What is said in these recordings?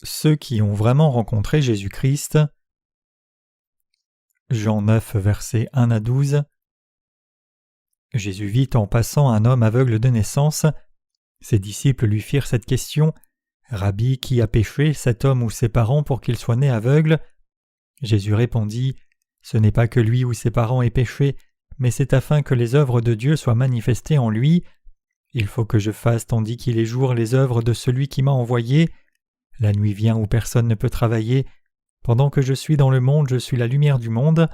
Ceux qui ont vraiment rencontré Jésus-Christ. Jean 9, versets 1 à 12. Jésus vit en passant un homme aveugle de naissance. Ses disciples lui firent cette question : « Rabbi, qui a péché, cet homme ou ses parents, pour qu'il soit né aveugle ?» Jésus répondit : « Ce n'est pas que lui ou ses parents aient péché, mais c'est afin que les œuvres de Dieu soient manifestées en lui. Il faut que je fasse tandis qu'il est jour les œuvres de celui qui m'a envoyé. La nuit vient où personne ne peut travailler. Pendant que je suis dans le monde, je suis la lumière du monde. »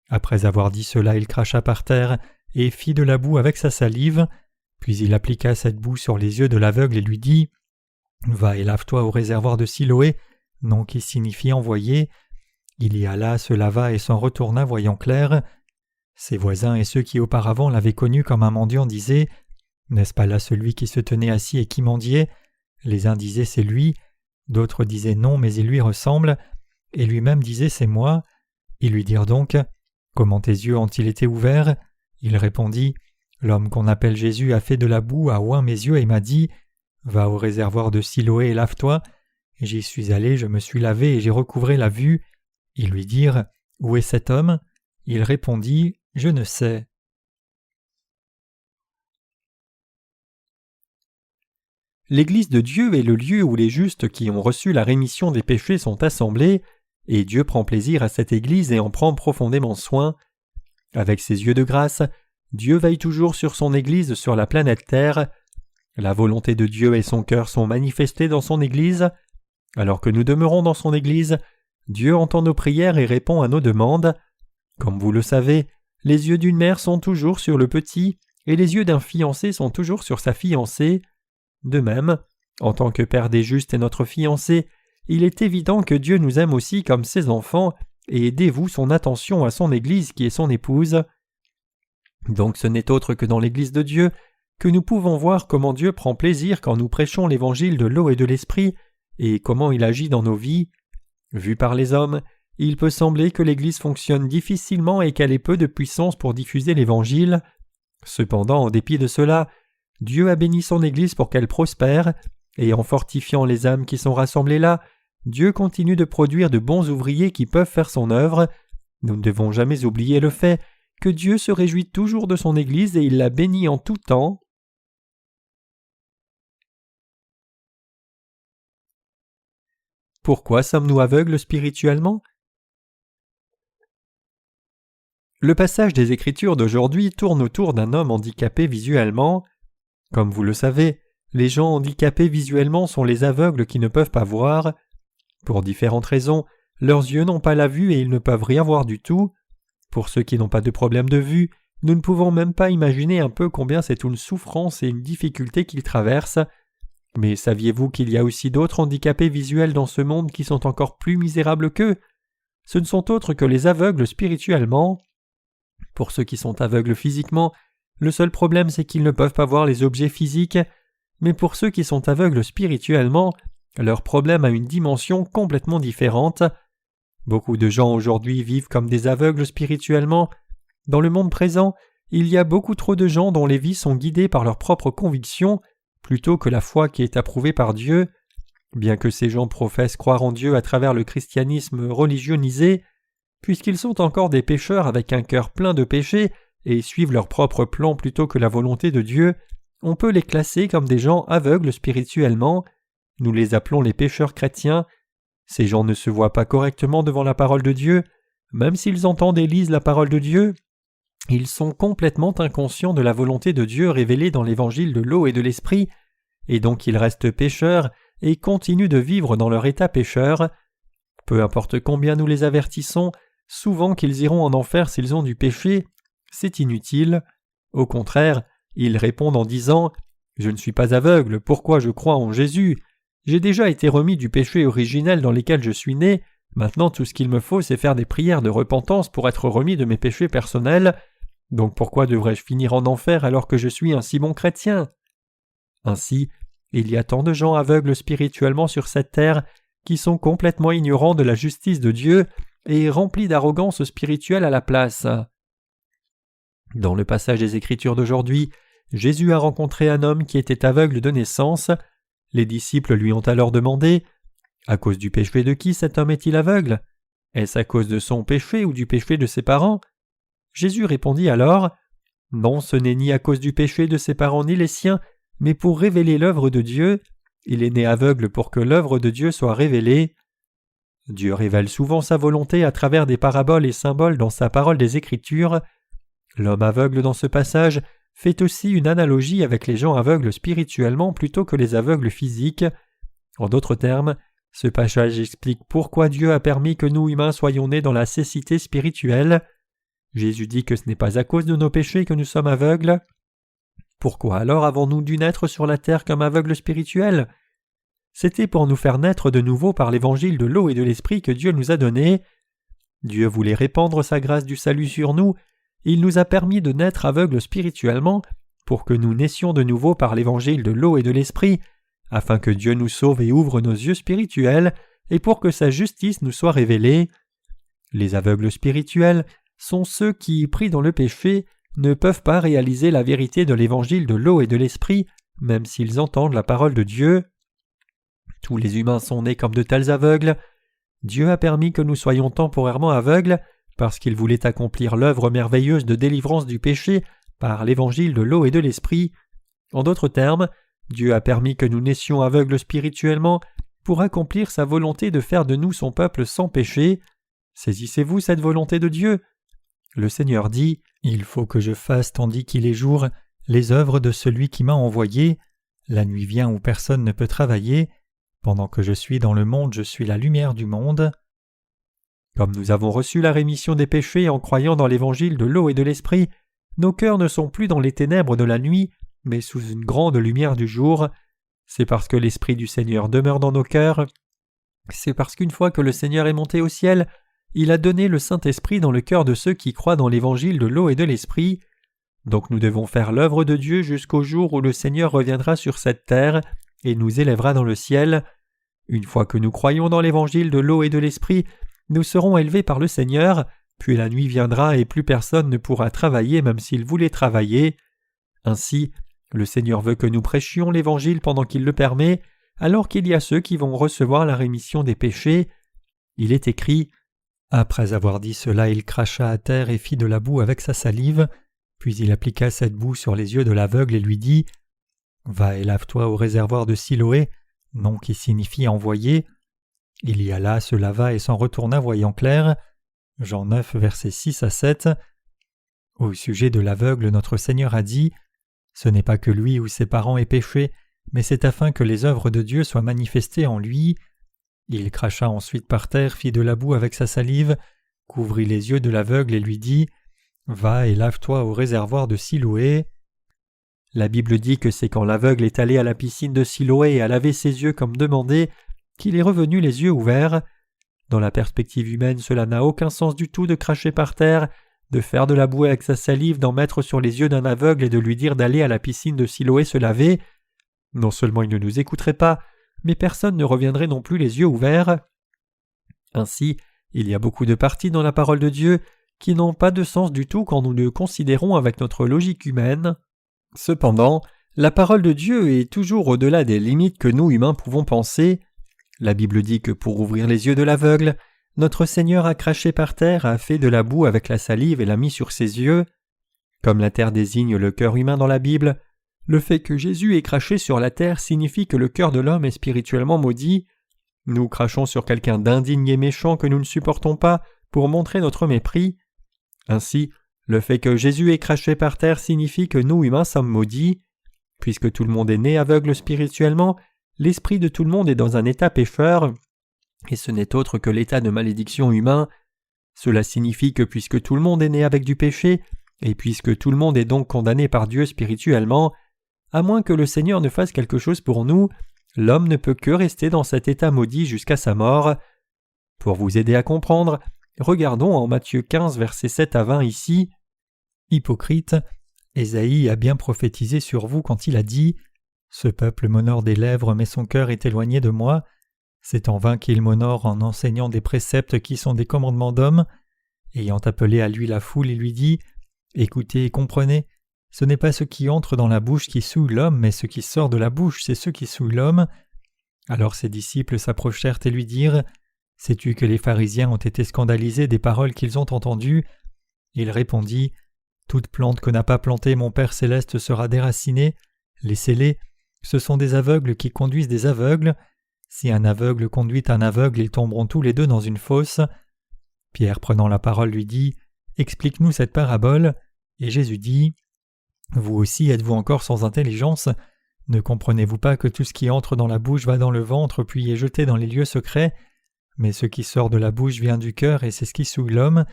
Après avoir dit cela, il cracha par terre et fit de la boue avec sa salive. Puis il appliqua cette boue sur les yeux de l'aveugle et lui dit : « Va et lave-toi au réservoir de Siloé, nom qui signifie envoyé. » Il y alla, se lava et s'en retourna voyant clair. Ses voisins et ceux qui auparavant l'avaient connu comme un mendiant disaient : « N'est-ce pas là celui qui se tenait assis et qui mendiait ? » Les uns disaient : « C'est lui », d'autres disaient : « Non, mais il lui ressemble », et lui-même disait : « C'est moi ». Ils lui dirent donc : « Comment tes yeux ont-ils été ouverts ?» Il répondit : « L'homme qu'on appelle Jésus a fait de la boue, a oint mes yeux et m'a dit : « Va au réservoir de Siloé et lave-toi. » J'y suis allé, je me suis lavé et j'ai recouvré la vue. Ils lui dirent : « Où est cet homme ?» Il répondit : « Je ne sais. » L'Église de Dieu est le lieu où les justes qui ont reçu la rémission des péchés sont assemblés, et Dieu prend plaisir à cette Église et en prend profondément soin. Avec ses yeux de grâce, Dieu veille toujours sur son Église sur la planète Terre. La volonté de Dieu et son cœur sont manifestés dans son Église. Alors que nous demeurons dans son Église, Dieu entend nos prières et répond à nos demandes. Comme vous le savez, les yeux d'une mère sont toujours sur le petit, et les yeux d'un fiancé sont toujours sur sa fiancée. De même, en tant que Père des justes et notre fiancé, il est évident que Dieu nous aime aussi comme ses enfants et dévoue son attention à son Église qui est son épouse. Donc ce n'est autre que dans l'Église de Dieu que nous pouvons voir comment Dieu prend plaisir quand nous prêchons l'Évangile de l'eau et de l'Esprit et comment il agit dans nos vies. Vu par les hommes, il peut sembler que l'Église fonctionne difficilement et qu'elle ait peu de puissance pour diffuser l'Évangile. Cependant, en dépit de cela, Dieu a béni son Église pour qu'elle prospère, et en fortifiant les âmes qui sont rassemblées là, Dieu continue de produire de bons ouvriers qui peuvent faire son œuvre. Nous ne devons jamais oublier le fait que Dieu se réjouit toujours de son Église et il la bénit en tout temps. Pourquoi sommes-nous aveugles spirituellement ? Le passage des Écritures d'aujourd'hui tourne autour d'un homme handicapé visuellement. Comme vous le savez, les gens handicapés visuellement sont les aveugles qui ne peuvent pas voir. Pour différentes raisons, leurs yeux n'ont pas la vue et ils ne peuvent rien voir du tout. Pour ceux qui n'ont pas de problème de vue, nous ne pouvons même pas imaginer un peu combien c'est une souffrance et une difficulté qu'ils traversent. Mais saviez-vous qu'il y a aussi d'autres handicapés visuels dans ce monde qui sont encore plus misérables qu'eux ? Ce ne sont autres que les aveugles spirituellement. Pour ceux qui sont aveugles physiquement, le seul problème c'est qu'ils ne peuvent pas voir les objets physiques, mais pour ceux qui sont aveugles spirituellement, leur problème a une dimension complètement différente. Beaucoup de gens aujourd'hui vivent comme des aveugles spirituellement. Dans le monde présent, il y a beaucoup trop de gens dont les vies sont guidées par leurs propres convictions, plutôt que la foi qui est approuvée par Dieu. Bien que ces gens professent croire en Dieu à travers le christianisme religionisé, puisqu'ils sont encore des pécheurs avec un cœur plein de péchés et suivent leur propre plan plutôt que la volonté de Dieu, on peut les classer comme des gens aveugles spirituellement. Nous les appelons les pécheurs chrétiens. Ces gens ne se voient pas correctement devant la parole de Dieu. Même s'ils entendent et lisent la parole de Dieu, ils sont complètement inconscients de la volonté de Dieu révélée dans l'évangile de l'eau et de l'esprit, et donc ils restent pécheurs et continuent de vivre dans leur état pécheur. Peu importe combien nous les avertissons, souvent qu'ils iront en enfer s'ils ont du péché, c'est inutile. Au contraire, ils répondent en disant « Je ne suis pas aveugle, pourquoi je crois en Jésus ? J'ai déjà été remis du péché originel dans lequel je suis né, maintenant tout ce qu'il me faut c'est faire des prières de repentance pour être remis de mes péchés personnels, donc pourquoi devrais-je finir en enfer alors que je suis un si bon chrétien ?» Ainsi, il y a tant de gens aveugles spirituellement sur cette terre qui sont complètement ignorants de la justice de Dieu et remplis d'arrogance spirituelle à la place. Dans le passage des Écritures d'aujourd'hui, Jésus a rencontré un homme qui était aveugle de naissance. Les disciples lui ont alors demandé : « À cause du péché de qui cet homme est-il aveugle? Est-ce à cause de son péché ou du péché de ses parents? Jésus répondit alors: Non, ce n'est ni à cause du péché de ses parents ni les siens, mais pour révéler l'œuvre de Dieu. Il est né aveugle pour que l'œuvre de Dieu soit révélée. Dieu révèle souvent sa volonté à travers des paraboles et symboles dans sa parole des Écritures. L'homme aveugle dans ce passage fait aussi une analogie avec les gens aveugles spirituellement plutôt que les aveugles physiques. En d'autres termes, ce passage explique pourquoi Dieu a permis que nous humains soyons nés dans la cécité spirituelle. Jésus dit que ce n'est pas à cause de nos péchés que nous sommes aveugles. Pourquoi alors avons-nous dû naître sur la terre comme aveugles spirituels? C'était pour nous faire naître de nouveau par l'évangile de l'eau et de l'esprit que Dieu nous a donné. Dieu voulait répandre sa grâce du salut sur nous. Il nous a permis de naître aveugles spirituellement pour que nous naissions de nouveau par l'évangile de l'eau et de l'esprit, afin que Dieu nous sauve et ouvre nos yeux spirituels et pour que sa justice nous soit révélée. Les aveugles spirituels sont ceux qui, pris dans le péché, ne peuvent pas réaliser la vérité de l'évangile de l'eau et de l'esprit, même s'ils entendent la parole de Dieu. Tous les humains sont nés comme de tels aveugles. Dieu a permis que nous soyons temporairement aveugles parce qu'il voulait accomplir l'œuvre merveilleuse de délivrance du péché par l'évangile de l'eau et de l'esprit. En d'autres termes, Dieu a permis que nous naissions aveugles spirituellement pour accomplir sa volonté de faire de nous son peuple sans péché. Saisissez-vous cette volonté de Dieu? Le Seigneur dit: « Il faut que je fasse tandis qu'il est jour les œuvres de celui qui m'a envoyé. La nuit vient où personne ne peut travailler. Pendant que je suis dans le monde, je suis la lumière du monde. » Comme nous avons reçu la rémission des péchés en croyant dans l'évangile de l'eau et de l'esprit, nos cœurs ne sont plus dans les ténèbres de la nuit, mais sous une grande lumière du jour. C'est parce que l'Esprit du Seigneur demeure dans nos cœurs. C'est parce qu'une fois que le Seigneur est monté au ciel, il a donné le Saint-Esprit dans le cœur de ceux qui croient dans l'évangile de l'eau et de l'esprit. Donc nous devons faire l'œuvre de Dieu jusqu'au jour où le Seigneur reviendra sur cette terre et nous élèvera dans le ciel. Une fois que nous croyons dans l'évangile de l'eau et de l'esprit, nous serons élevés par le Seigneur, puis la nuit viendra et plus personne ne pourra travailler même s'il voulait travailler. Ainsi, le Seigneur veut que nous prêchions l'évangile pendant qu'il le permet, alors qu'il y a ceux qui vont recevoir la rémission des péchés. Il est écrit: « Après avoir dit cela, il cracha à terre et fit de la boue avec sa salive, puis il appliqua cette boue sur les yeux de l'aveugle et lui dit: « Va et lave-toi au réservoir de Siloé, nom qui signifie envoyé. » Il y alla, se lava et s'en retourna voyant clair. Jean 9, versets 6 à 7. Au sujet de l'aveugle, notre Seigneur a dit: « Ce n'est pas que lui ou ses parents aient péché, mais c'est afin que les œuvres de Dieu soient manifestées en lui. » Il cracha ensuite par terre, fit de la boue avec sa salive, couvrit les yeux de l'aveugle et lui dit: « Va et lave-toi au réservoir de Siloé. » La Bible dit que c'est quand l'aveugle est allé à la piscine de Siloé et a lavé ses yeux comme demandé qu'il est revenu les yeux ouverts. Dans la perspective humaine, cela n'a aucun sens du tout de cracher par terre, de faire de la boue avec sa salive, d'en mettre sur les yeux d'un aveugle et de lui dire d'aller à la piscine de Siloé se laver. Non seulement il ne nous écouterait pas, mais personne ne reviendrait non plus les yeux ouverts. Ainsi, il y a beaucoup de parties dans la parole de Dieu qui n'ont pas de sens du tout quand nous le considérons avec notre logique humaine. Cependant, la parole de Dieu est toujours au-delà des limites que nous humains pouvons penser. La Bible dit que pour ouvrir les yeux de l'aveugle, notre Seigneur a craché par terre, a fait de la boue avec la salive et l'a mis sur ses yeux. Comme la terre désigne le cœur humain dans la Bible, le fait que Jésus ait craché sur la terre signifie que le cœur de l'homme est spirituellement maudit. Nous crachons sur quelqu'un d'indigne et méchant que nous ne supportons pas pour montrer notre mépris. Ainsi, le fait que Jésus ait craché par terre signifie que nous humains sommes maudits. Puisque tout le monde est né aveugle spirituellement, l'esprit de tout le monde est dans un état pécheur, et ce n'est autre que l'état de malédiction humain. Cela signifie que puisque tout le monde est né avec du péché, et puisque tout le monde est donc condamné par Dieu spirituellement, à moins que le Seigneur ne fasse quelque chose pour nous, l'homme ne peut que rester dans cet état maudit jusqu'à sa mort. Pour vous aider à comprendre, regardons en Matthieu 15, versets 7 à 20 ici. « Hypocrite, Ésaïe a bien prophétisé sur vous quand il a dit: « Ce peuple m'honore des lèvres, mais son cœur est éloigné de moi. C'est en vain qu'il m'honore en enseignant des préceptes qui sont des commandements d'hommes. » Ayant appelé à lui la foule, il lui dit: « Écoutez et comprenez, ce n'est pas ce qui entre dans la bouche qui souille l'homme, mais ce qui sort de la bouche, c'est ce qui souille l'homme. Alors ses disciples s'approchèrent et lui dirent « Sais-tu que les pharisiens ont été scandalisés des paroles qu'ils ont entendues ?» Il répondit « Toute plante que n'a pas plantée mon Père céleste sera déracinée. Laissez-les, ce sont des aveugles qui conduisent des aveugles. Si un aveugle conduit un aveugle, ils tomberont tous les deux dans une fosse. » Pierre, prenant la parole, lui dit « Explique-nous cette parabole. » Et Jésus dit « Vous aussi êtes-vous encore sans intelligence ? Ne comprenez-vous pas que tout ce qui entre dans la bouche va dans le ventre puis est jeté dans les lieux secrets ? Mais ce qui sort de la bouche vient du cœur et c'est ce qui souille l'homme.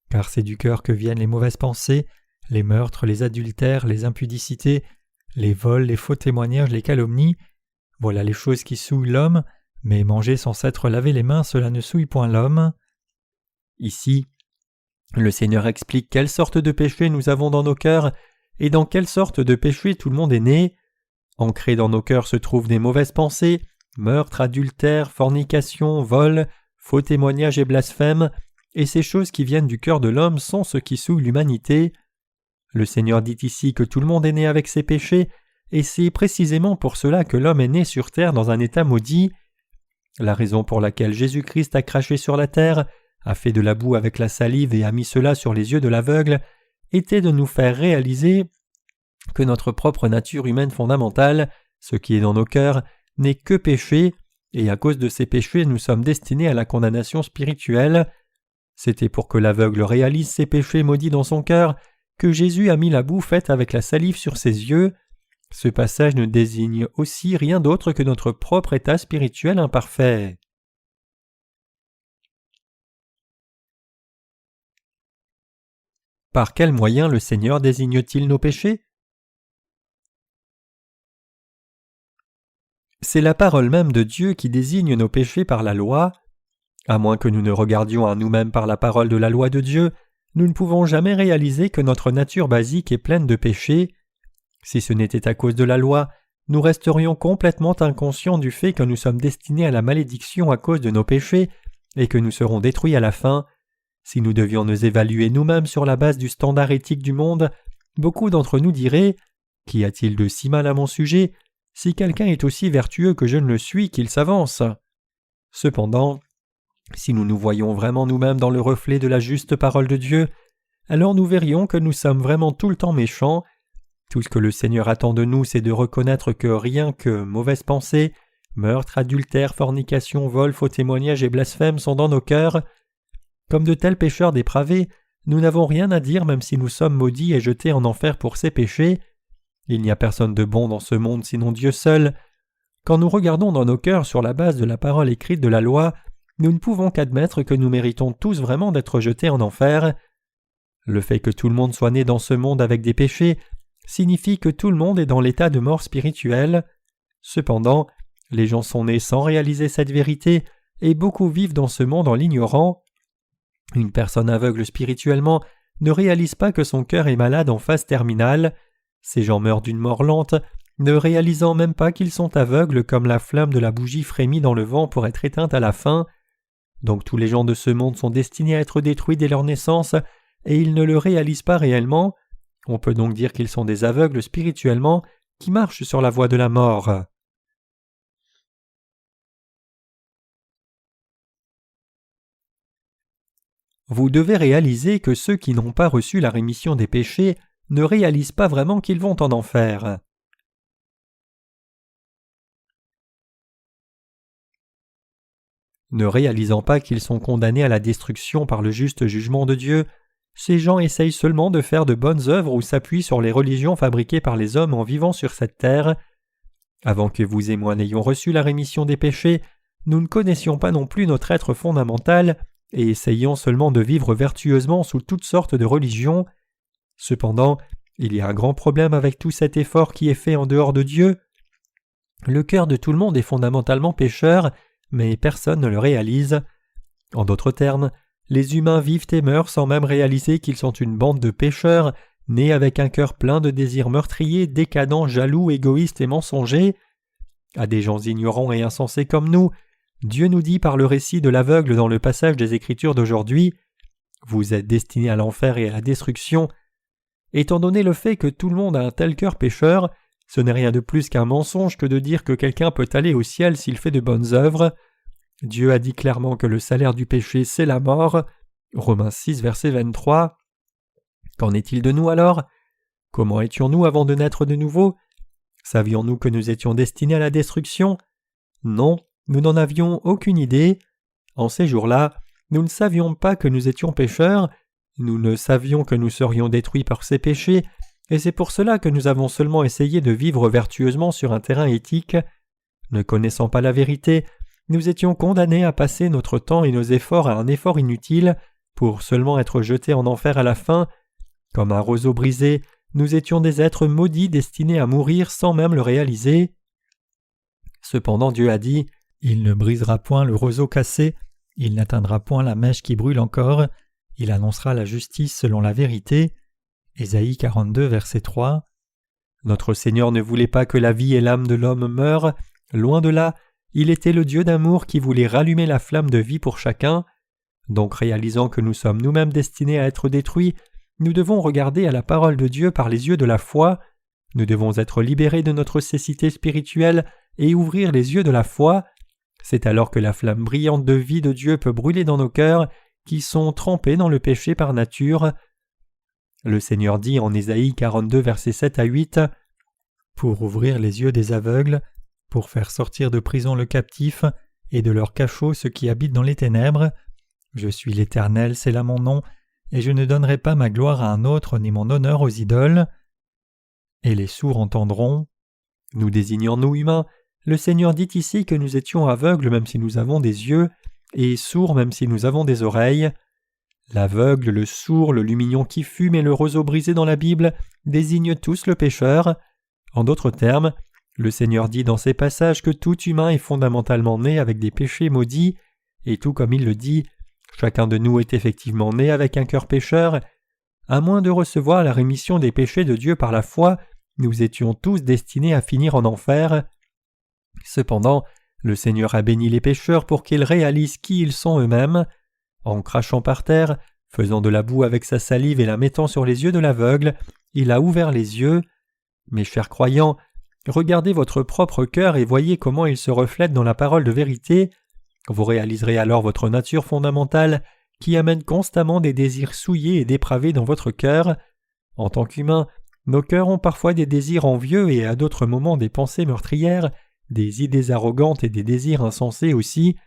Car c'est du cœur que viennent les mauvaises pensées, les meurtres, les adultères, les impudicités, les vols, les faux témoignages, les calomnies. Voilà les choses qui souillent l'homme, mais manger sans s'être lavé les mains, cela ne souille point l'homme. » Ici, le Seigneur explique quelle sorte de péché nous avons dans nos cœurs et dans quelle sorte de péché tout le monde est né. Ancrés dans nos cœurs se trouvent des mauvaises pensées, meurtres, adultères, fornication, vol, faux témoignages et blasphèmes, et ces choses qui viennent du cœur de l'homme sont ce qui souille l'humanité. Le Seigneur dit ici que tout le monde est né avec ses péchés, et c'est précisément pour cela que l'homme est né sur terre dans un état maudit. La raison pour laquelle Jésus-Christ a craché sur la terre, a fait de la boue avec la salive et a mis cela sur les yeux de l'aveugle, était de nous faire réaliser que notre propre nature humaine fondamentale, ce qui est dans nos cœurs, n'est que péché, et à cause de ces péchés nous sommes destinés à la condamnation spirituelle. C'était pour que l'aveugle réalise ses péchés maudits dans son cœur que Jésus a mis la boue faite avec la salive sur ses yeux. Ce passage ne désigne aussi rien d'autre que notre propre état spirituel imparfait. Par quel moyen le Seigneur désigne-t-il nos péchés ? C'est la parole même de Dieu qui désigne nos péchés par la loi. À moins que nous ne regardions à nous-mêmes par la parole de la loi de Dieu, nous ne pouvons jamais réaliser que notre nature basique est pleine de péchés. Si ce n'était à cause de la loi, nous resterions complètement inconscients du fait que nous sommes destinés à la malédiction à cause de nos péchés et que nous serons détruits à la fin. Si nous devions nous évaluer nous-mêmes sur la base du standard éthique du monde, beaucoup d'entre nous diraient « Qu'y a-t-il de si mal à mon sujet ? Si quelqu'un est aussi vertueux que je ne le suis, qu'il s'avance. » Cependant, si nous nous voyons vraiment nous-mêmes dans le reflet de la juste parole de Dieu, alors nous verrions que nous sommes vraiment tout le temps méchants. Tout ce que le Seigneur attend de nous, c'est de reconnaître que rien que mauvaises pensées, meurtres, adultères, fornication, vol, faux témoignages et blasphèmes sont dans nos cœurs. Comme de tels pécheurs dépravés, nous n'avons rien à dire même si nous sommes maudits et jetés en enfer pour ces péchés. Il n'y a personne de bon dans ce monde sinon Dieu seul. Quand nous regardons dans nos cœurs sur la base de la parole écrite de la loi, nous ne pouvons qu'admettre que nous méritons tous vraiment d'être jetés en enfer. Le fait que tout le monde soit né dans ce monde avec des péchés signifie que tout le monde est dans l'état de mort spirituelle. Cependant, les gens sont nés sans réaliser cette vérité et beaucoup vivent dans ce monde en l'ignorant. Une personne aveugle spirituellement ne réalise pas que son cœur est malade en phase terminale. Ces gens meurent d'une mort lente, ne réalisant même pas qu'ils sont aveugles comme la flamme de la bougie frémit dans le vent pour être éteinte à la fin. Donc tous les gens de ce monde sont destinés à être détruits dès leur naissance et ils ne le réalisent pas réellement. On peut donc dire qu'ils sont des aveugles spirituellement qui marchent sur la voie de la mort. Vous devez réaliser que ceux qui n'ont pas reçu la rémission des péchés ne réalisent pas vraiment qu'ils vont en enfer. Ne réalisant pas qu'ils sont condamnés à la destruction par le juste jugement de Dieu, ces gens essayent seulement de faire de bonnes œuvres ou s'appuient sur les religions fabriquées par les hommes en vivant sur cette terre. Avant que vous et moi n'ayons reçu la rémission des péchés, nous ne connaissions pas non plus notre être fondamental et essayions seulement de vivre vertueusement sous toutes sortes de religions. Cependant, il y a un grand problème avec tout cet effort qui est fait en dehors de Dieu. Le cœur de tout le monde est fondamentalement pécheur, mais personne ne le réalise. En d'autres termes, les humains vivent et meurent sans même réaliser qu'ils sont une bande de pécheurs, nés avec un cœur plein de désirs meurtriers, décadents, jaloux, égoïstes et mensongers. À des gens ignorants et insensés comme nous, Dieu nous dit par le récit de l'aveugle dans le passage des Écritures d'aujourd'hui « Vous êtes destinés à l'enfer et à la destruction ». Étant donné le fait que tout le monde a un tel cœur pécheur, Ce n'est rien de plus qu'un mensonge que de dire que quelqu'un peut aller au ciel s'il fait de bonnes œuvres. Dieu a dit clairement que le salaire du péché, c'est la mort. Romains 6, verset 23. Qu'en est-il de nous alors? Comment étions-nous avant de naître de nouveau? Savions-nous que nous étions destinés à la destruction? Non, nous n'en avions aucune idée. En ces jours-là, nous ne savions pas que nous étions pécheurs, nous ne savions que nous serions détruits par ces péchés, et c'est pour cela que nous avons seulement essayé de vivre vertueusement sur un terrain éthique. Ne connaissant pas la vérité, nous étions condamnés à passer notre temps et nos efforts à un effort inutile pour seulement être jetés en enfer à la fin. Comme un roseau brisé, nous étions des êtres maudits destinés à mourir sans même le réaliser. Cependant Dieu a dit « Il ne brisera point le roseau cassé, il n'atteindra point la mèche qui brûle encore, il annoncera la justice selon la vérité. » Ésaïe 42, verset 3. Notre Seigneur ne voulait pas que la vie et l'âme de l'homme meurent, loin de là, il était le Dieu d'amour qui voulait rallumer la flamme de vie pour chacun. Donc réalisant que nous sommes nous-mêmes destinés à être détruits, nous devons regarder à la parole de Dieu par les yeux de la foi, nous devons être libérés de notre cécité spirituelle et ouvrir les yeux de la foi. C'est alors que la flamme brillante de vie de Dieu peut brûler dans nos cœurs qui sont trempés dans le péché par nature. Le Seigneur dit en Ésaïe 42, versets 7 à 8 « Pour ouvrir les yeux des aveugles, pour faire sortir de prison le captif et de leur cachot ceux qui habitent dans les ténèbres. Je suis l'Éternel, c'est là mon nom, et je ne donnerai pas ma gloire à un autre ni mon honneur aux idoles. » Et les sourds entendront. Nous désignons nous humains, le Seigneur dit ici que nous étions aveugles même si nous avons des yeux, et sourds même si nous avons des oreilles. L'aveugle, le sourd, le lumignon qui fume et le roseau brisé dans la Bible désignent tous le pécheur. En d'autres termes, le Seigneur dit dans ces passages que tout humain est fondamentalement né avec des péchés maudits, et tout comme il le dit, chacun de nous est effectivement né avec un cœur pécheur. À moins de recevoir la rémission des péchés de Dieu par la foi, nous étions tous destinés à finir en enfer. Cependant, le Seigneur a béni les pécheurs pour qu'ils réalisent qui ils sont eux-mêmes. En crachant par terre, faisant de la boue avec sa salive et la mettant sur les yeux de l'aveugle, il a ouvert les yeux. Mes chers croyants, regardez votre propre cœur et voyez comment il se reflète dans la parole de vérité. Vous réaliserez alors votre nature fondamentale qui amène constamment des désirs souillés et dépravés dans votre cœur. En tant qu'humains, nos cœurs ont parfois des désirs envieux et à d'autres moments des pensées meurtrières, des idées arrogantes et des désirs insensés aussi.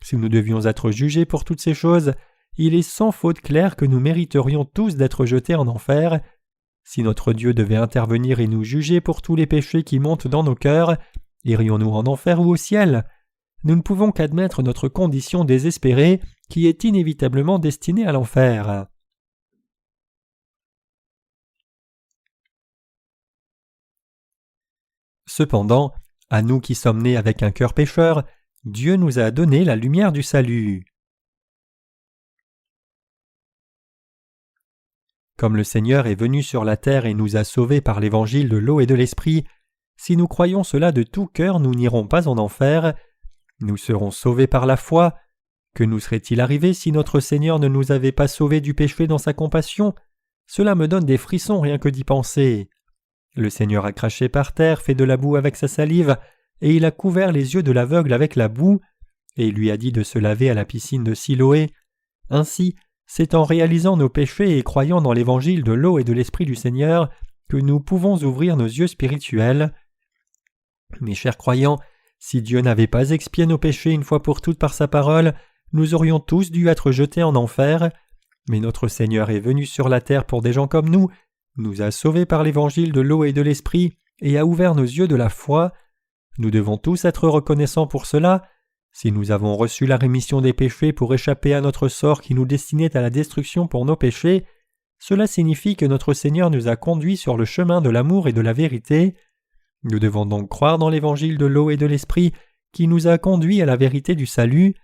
Si nous devions être jugés pour toutes ces choses, il est sans faute clair que nous mériterions tous d'être jetés en enfer. Si notre Dieu devait intervenir et nous juger pour tous les péchés qui montent dans nos cœurs, irions-nous en enfer ou au ciel? Nous ne pouvons qu'admettre notre condition désespérée qui est inévitablement destinée à l'enfer. Cependant, à nous qui sommes nés avec un cœur pécheur, Dieu nous a donné la lumière du salut. Comme le Seigneur est venu sur la terre et nous a sauvés par l'évangile de l'eau et de l'esprit, si nous croyons cela de tout cœur, nous n'irons pas en enfer. Nous serons sauvés par la foi. Que nous serait-il arrivé si notre Seigneur ne nous avait pas sauvés du péché dans sa compassion? Cela me donne des frissons rien que d'y penser. Le Seigneur a craché par terre, fait de la boue avec sa salive, et il a couvert les yeux de l'aveugle avec la boue, et il lui a dit de se laver à la piscine de Siloé. Ainsi, c'est en réalisant nos péchés et croyant dans l'évangile de l'eau et de l'esprit du Seigneur que nous pouvons ouvrir nos yeux spirituels. Mes chers croyants, si Dieu n'avait pas expié nos péchés une fois pour toutes par sa parole, nous aurions tous dû être jetés en enfer. Mais notre Seigneur est venu sur la terre pour des gens comme nous a sauvés par l'évangile de l'eau et de l'esprit et a ouvert nos yeux de la foi. Nous devons tous être reconnaissants pour cela. Si nous avons reçu la rémission des péchés pour échapper à notre sort qui nous destinait à la destruction pour nos péchés, cela signifie que notre Seigneur nous a conduits sur le chemin de l'amour et de la vérité. Nous devons donc croire dans l'évangile de l'eau et de l'esprit qui nous a conduits à la vérité du salut.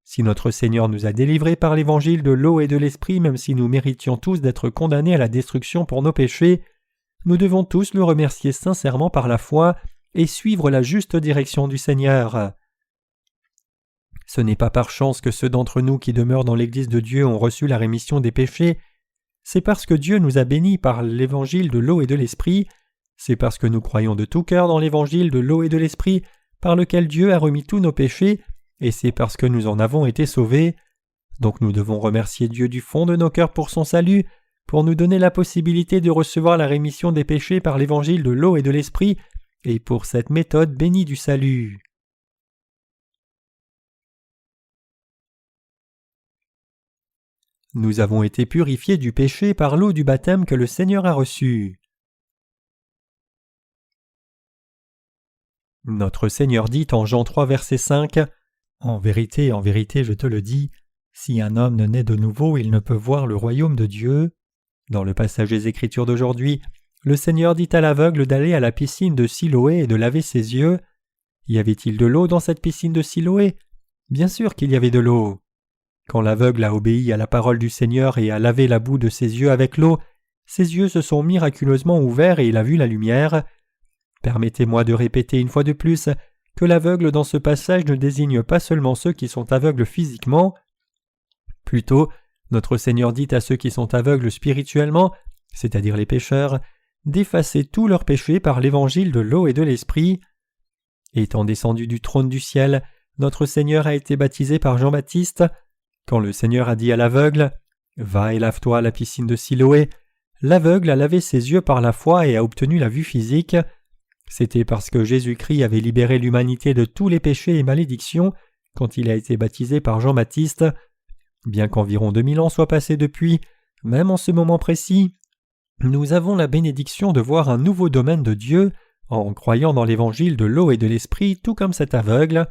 Si notre Seigneur nous a délivrés par l'évangile de l'eau et de l'esprit, même si nous méritions tous d'être condamnés à la destruction pour nos péchés, nous devons tous le remercier sincèrement par la foi et suivre la juste direction du Seigneur. Ce n'est pas par chance que ceux d'entre nous qui demeurent dans l'Église de Dieu ont reçu la rémission des péchés, c'est parce que Dieu nous a bénis par l'évangile de l'eau et de l'esprit, c'est parce que nous croyons de tout cœur dans l'évangile de l'eau et de l'esprit, par lequel Dieu a remis tous nos péchés, et c'est parce que nous en avons été sauvés. Donc nous devons remercier Dieu du fond de nos cœurs pour son salut, pour nous donner la possibilité de recevoir la rémission des péchés par l'évangile de l'eau et de l'esprit, et pour cette méthode bénie du salut. Nous avons été purifiés du péché par l'eau du baptême que le Seigneur a reçu. Notre Seigneur dit en Jean 3, verset 5 : « En vérité, je te le dis, si un homme ne naît de nouveau, il ne peut voir le royaume de Dieu. » Dans le passage des Écritures d'aujourd'hui, le Seigneur dit à l'aveugle d'aller à la piscine de Siloé et de laver ses yeux. Y avait-il de l'eau dans cette piscine de Siloé ? Bien sûr qu'il y avait de l'eau. Quand l'aveugle a obéi à la parole du Seigneur et a lavé la boue de ses yeux avec l'eau, ses yeux se sont miraculeusement ouverts et il a vu la lumière. Permettez-moi de répéter une fois de plus que l'aveugle dans ce passage ne désigne pas seulement ceux qui sont aveugles physiquement. Plutôt, notre Seigneur dit à ceux qui sont aveugles spirituellement, c'est-à-dire les pécheurs, d'effacer tous leurs péchés par l'évangile de l'eau et de l'esprit. Étant descendu du trône du ciel, notre Seigneur a été baptisé par Jean-Baptiste. Quand le Seigneur a dit à l'aveugle « Va et lave-toi à la piscine de Siloé », l'aveugle a lavé ses yeux par la foi et a obtenu la vue physique. C'était parce que Jésus-Christ avait libéré l'humanité de tous les péchés et malédictions quand il a été baptisé par Jean-Baptiste. Bien qu'environ 2000 ans soient passés depuis, même en ce moment précis, nous avons la bénédiction de voir un nouveau domaine de Dieu en croyant dans l'évangile de l'eau et de l'esprit, tout comme cet aveugle.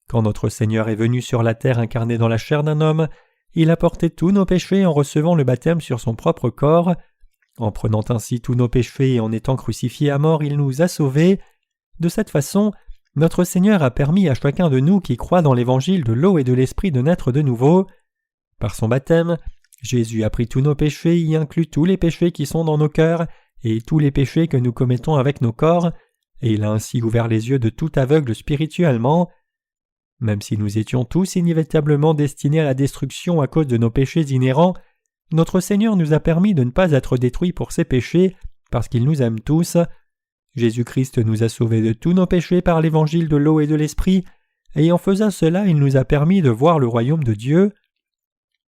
Quand notre Seigneur est venu sur la terre incarné dans la chair d'un homme, il a porté tous nos péchés en recevant le baptême sur son propre corps. En prenant ainsi tous nos péchés et en étant crucifié à mort, il nous a sauvés. De cette façon, notre Seigneur a permis à chacun de nous qui croit dans l'évangile de l'eau et de l'esprit de naître de nouveau. Par son baptême, Jésus a pris tous nos péchés, y inclut tous les péchés qui sont dans nos cœurs et tous les péchés que nous commettons avec nos corps, et il a ainsi ouvert les yeux de tout aveugle spirituellement. Même si nous étions tous inévitablement destinés à la destruction à cause de nos péchés inhérents, notre Seigneur nous a permis de ne pas être détruits pour ces péchés, parce qu'il nous aime tous. Jésus-Christ nous a sauvés de tous nos péchés par l'évangile de l'eau et de l'esprit, et en faisant cela, il nous a permis de voir le royaume de Dieu.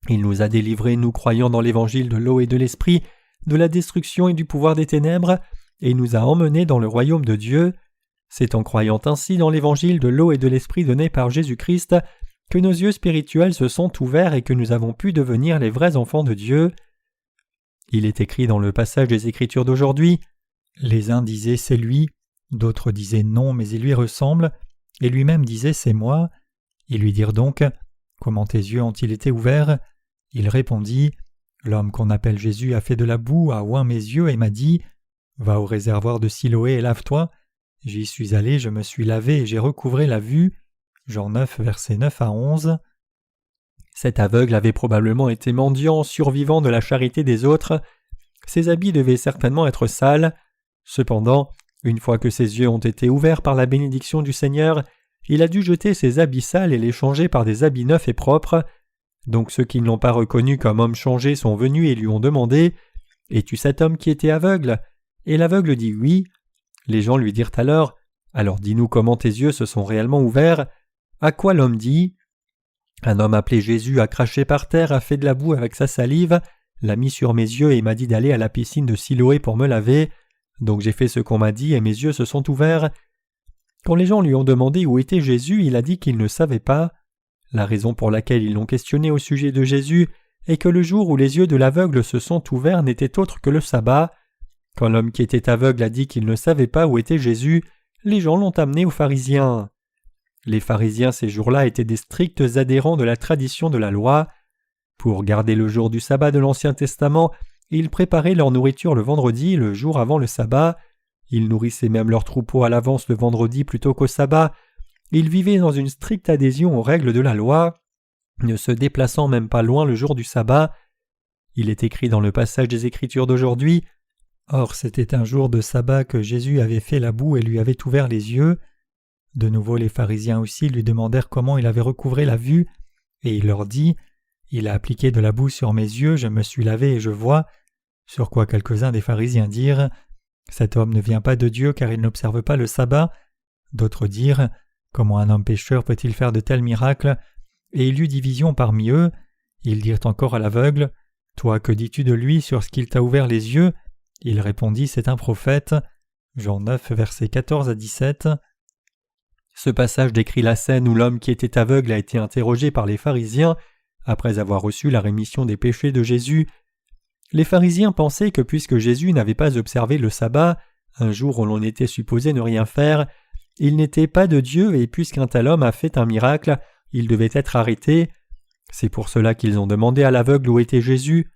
Il nous a délivrés, nous croyant dans l'évangile de l'eau et de l'esprit, de la destruction et du pouvoir des ténèbres, et nous a emmenés dans le royaume de Dieu. C'est en croyant ainsi dans l'évangile de l'eau et de l'esprit donné par Jésus-Christ que nos yeux spirituels se sont ouverts et que nous avons pu devenir les vrais enfants de Dieu. Il est écrit dans le passage des Écritures d'aujourd'hui, « Les uns disaient « c'est lui », d'autres disaient « non, mais il lui ressemble », et lui-même disait « c'est moi ». Ils lui dirent donc « Comment tes yeux ont-ils été ouverts ?» Il répondit « L'homme qu'on appelle Jésus a fait de la boue, a oint mes yeux et m'a dit « Va au réservoir de Siloé et lave-toi ». J'y suis allé, je me suis lavé et j'ai recouvré la vue. » Jean 9, versets 9 à 11. Cet aveugle avait probablement été mendiant, survivant de la charité des autres. Ses habits devaient certainement être sales. Cependant, une fois que ses yeux ont été ouverts par la bénédiction du Seigneur, il a dû jeter ses habits sales et les changer par des habits neufs et propres. Donc ceux qui ne l'ont pas reconnu comme homme changé sont venus et lui ont demandé « Es-tu cet homme qui était aveugle ?» Et l'aveugle dit « Oui ». Les gens lui dirent alors « Alors dis-nous comment tes yeux se sont réellement ouverts ?» À quoi l'homme dit « Un homme appelé Jésus a craché par terre, a fait de la boue avec sa salive, l'a mis sur mes yeux et m'a dit d'aller à la piscine de Siloé pour me laver. Donc j'ai fait ce qu'on m'a dit et mes yeux se sont ouverts. » Quand les gens lui ont demandé où était Jésus, il a dit qu'il ne savait pas. La raison pour laquelle ils l'ont questionné au sujet de Jésus est que le jour où les yeux de l'aveugle se sont ouverts n'était autre que le sabbat. Quand l'homme qui était aveugle a dit qu'il ne savait pas où était Jésus, les gens l'ont amené aux pharisiens. Les pharisiens ces jours-là étaient des stricts adhérents de la tradition de la loi. Pour garder le jour du sabbat de l'Ancien Testament, ils préparaient leur nourriture le vendredi, le jour avant le sabbat. Ils nourrissaient même leurs troupeaux à l'avance le vendredi plutôt qu'au sabbat. Ils vivaient dans une stricte adhésion aux règles de la loi, ne se déplaçant même pas loin le jour du sabbat. Il est écrit dans le passage des Écritures d'aujourd'hui « Or c'était un jour de sabbat que Jésus avait fait la boue et lui avait ouvert les yeux. » De nouveau les pharisiens aussi lui demandèrent comment il avait recouvré la vue, et il leur dit « Il a appliqué de la boue sur mes yeux, je me suis lavé et je vois. » Sur quoi quelques-uns des pharisiens dirent « Cet homme ne vient pas de Dieu car il n'observe pas le sabbat. D'autres dirent « Comment un homme pécheur peut-il faire de tels miracles ?» Et il y eut division parmi eux. Ils dirent encore à l'aveugle « Toi, que dis-tu de lui sur ce qu'il t'a ouvert les yeux ?» Il répondit « C'est un prophète. » Jean 9, versets 14 à 17. Ce passage décrit la scène où l'homme qui était aveugle a été interrogé par les pharisiens après avoir reçu la rémission des péchés de Jésus. Les pharisiens pensaient que puisque Jésus n'avait pas observé le sabbat, un jour où l'on était supposé ne rien faire, il n'était pas de Dieu et puisqu'un tel homme a fait un miracle, il devait être arrêté. C'est pour cela qu'ils ont demandé à l'aveugle où était Jésus.